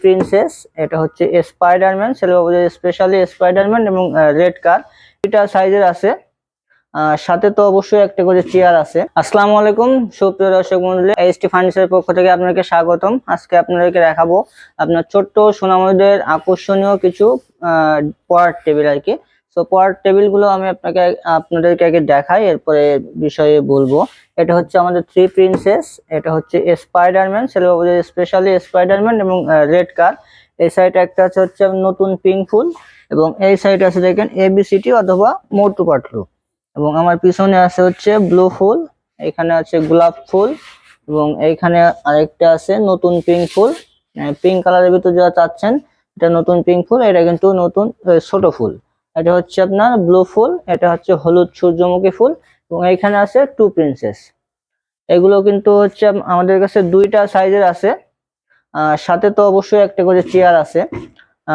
Princess, এটা হচ্ছে Spiderman, ছেলেবাবুদের specially Spiderman এবং রেড কার, এটা সাইজের আছে। সাথে তো অবশ্যই একটা করে চেয়ার আছে। আসসালামু আলাইকুম সুপ্রিয় দর্শক মণ্ডলী, এইচটি ফার্নিচারের পক্ষ থেকে আপনাকে স্বাগতম। আজকে আপনাদেরকে দেখাবো আপনার ছোট্ট সোনামণিদের আকর্ষণীয় কিছু পড়ার টেবিল আর কি। তো পড়ার টেবিল গুলো আমি আপনাদেরকে আগে দেখাই, এরপরে বিষয়ে বলবো। এটা হচ্ছে আমাদের থ্রি প্রিন্সেস, এটা হচ্ছে স্পাইডারম্যান, ছেলেবাবুদের স্পেশালি স্পাইডারম্যান এবং রেড কার। এই সাইডে একটা হচ্ছে নতুন পিঙ্ক ফুল, এবং এই সাইডে আছে দেখেন এবিসিটি অথবা মোটু পাতলু, এবং আমার পিছনে আছে হচ্ছে ব্লু ফুল, এখানে আছে গোলাপ ফুল, এবং এইখানে আরেকটা আছে নতুন পিঙ্ক ফুল। পিঙ্ক কালারের ভিতর যারা চাচ্ছেন, এটা নতুন পিঙ্ক ফুল, এটা কিন্তু নতুন ছোট ফুল। এটা হচ্ছে আপনার ব্লু ফুল, এটা হচ্ছে হলুদ সূর্যমুখী ফুল, এবং এইখানে আছে টু প্রিন্সেস। এগুলো কিন্তু হচ্ছে আমাদের কাছে দুইটা সাইজের আছে, সাথে তো অবশ্যই একটা করে চেয়ার আছে।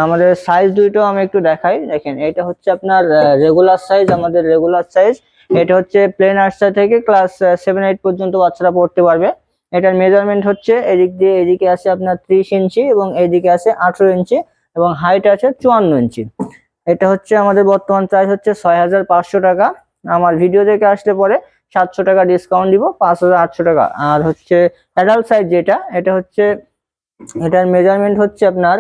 আমাদের সাইজ দুইটাও আমি একটু দেখাই। দেখেন, এটা হচ্ছে আপনার রেগুলার সাইজ, আমাদের রেগুলার সাইজ। এটা হচ্ছে প্লে নার্সারি থেকে ক্লাস 7-8 পর্যন্ত বাচ্চারা পড়তে পারবে। এটার মেজারমেন্ট হচ্ছে এদিক দিয়ে এদিকে আছে আপনার 30 ইঞ্চি এবং এইদিকে আছে 18 ইঞ্চি, এবং হাইট আছে 54 ইঞ্চি। এটা হচ্ছে আমাদের বর্তমান প্রাইস হচ্ছে 6500 টাকা। আমার ভিডিও দেখে আসলে পরে 700 টাকা ডিসকাউন্ট দিব, 5800 টাকা। আর হচ্ছে অ্যাডাল্ট সাইজ যেটা, এটা হচ্ছে এটার মেজারমেন্ট হচ্ছে আপনার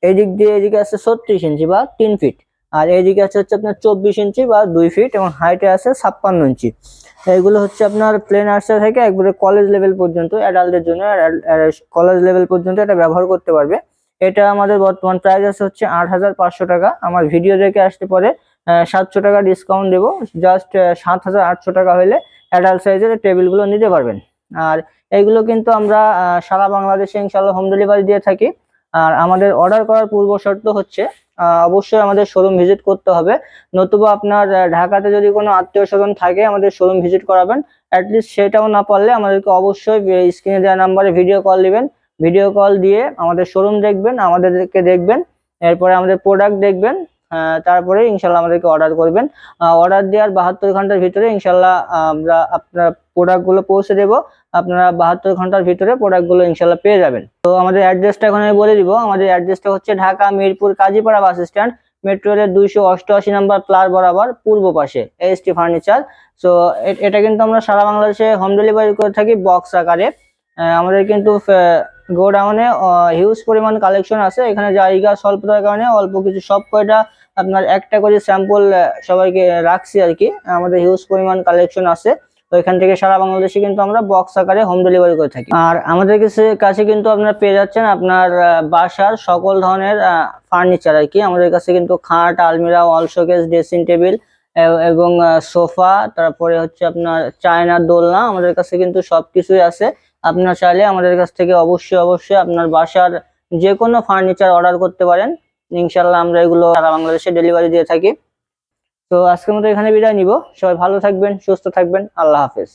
এদিক দিয়ে এদিকে আছে 36 ইঞ্চি বা 3 ফিট, আর এইদিকে আছে হচ্ছে আপনার 24 ইঞ্চি বা 2 ফিট, এবং হাইটে আছে 56 ইঞ্চি। এইগুলো হচ্ছে আপনার প্লে নার্সারি থেকে একবারে কলেজ লেভেল পর্যন্ত, অ্যাডাল্টদের জন্য কলেজ লেভেল পর্যন্ত এটা ব্যবহার করতে পারবে। এটা আমাদের বর্তমান প্রাইস আছে হচ্ছে 8500 টাকা। আমার ভিডিও দেখে আসতে পরে 700 টাকা ডিসকাউন্ট দেবো। জাস্ট 7800 টাকা হলে অ্যাডাল্ট সাইজের টেবিলগুলো নিতে পারবেন। আর এইগুলো কিন্তু আমরা সারা বাংলাদেশে ইনশাল্লাহ হোম ডেলিভারি দিয়ে থাকি। আর আমাদের অর্ডার করার পূর্ব শর্ত হচ্ছে অবশ্যই আমাদের শোরুম ভিজিট করতে হবে, নতুবা আপনার ঢাকাতে যদি কোনো আত্মীয় স্বজন থাকে আমাদের শোরুম ভিজিট করাবেন। অ্যাটলিস্ট সেটাও না পারলে আমাদেরকে অবশ্যই স্ক্রিনে দেওয়া নাম্বারে ভিডিও কল দিবেন। ভিডিও কল দিয়ে আমাদের শোরুম দেখবেন, আমাদেরকে দেখবেন, এরপরে আমাদের প্রোডাক্ট দেখবেন, তারপরে ইনশাল্লাহ আমাদেরকে অর্ডার করবেন। অর্ডার দেওয়ার 72 ঘন্টার ভিতরে ইনশাল্লাহ আমরা আপনার প্রোডাক্টগুলো পৌঁছে দেবো। আপনারা 72 ঘন্টার ভিতরে প্রোডাক্টগুলো ইনশাল্লাহ পেয়ে যাবেন। তো আমাদের অ্যাড্রেসটা এখন আমি বলে দিব। আমাদের অ্যাড্রেসটা হচ্ছে Dhaka Mirpur Kazipara bus stand, metro রেলের 288 নম্বর প্লার বরাবর পূর্ব পাশে এইচটি ফার্নিচার। তো এটা কিন্তু আমরা সারা বাংলাদেশে হোম ডেলিভারি করে থাকি বক্স আকারে। আমাদের কিন্তু গোডাউনে হিউজ পরিমাণ কালেকশন আছে। এখানে জায়গা স্বল্পতার কারণে অল্প কিছু সব কয়টা আপনার একটা করে স্যাম্পল সবাইকে রাখছি আর কি। আমাদের হিউজ পরিমাণ কালেকশন আছে, তো এখান থেকে সারা বাংলাদেশে কিন্তু আমরা বক্স আকারে হোম ডেলিভারি করে থাকি। আর আমাদের কাছে কিন্তু আপনারা পেয়ে যাচ্ছেন আপনার বাসার সকল ধরনের ফার্নিচার আর কি। আমাদের কাছে কিন্তু খাট, আলমিরা, ওয়াল শোকেস, ড্রেসিং টেবিল এবং সোফা, তারপরে হচ্ছে আপনার চায়নার দোলনা, আমাদের কাছে কিন্তু সবকিছুই আছে। আপনার চাইলে আমাদের কাছ থেকে অবশ্যই আপনার বাসার যে কোনো ফার্নিচার অর্ডার করতে পারেন। ইনশাল্লাহ আমরা এগুলো সারা বাংলাদেশে ডেলিভারি দিয়ে থাকি। তো আজকের মতো এখানে বিদায় নিব। সবাই ভালো থাকবেন, সুস্থ থাকবেন, আল্লাহ হাফেজ।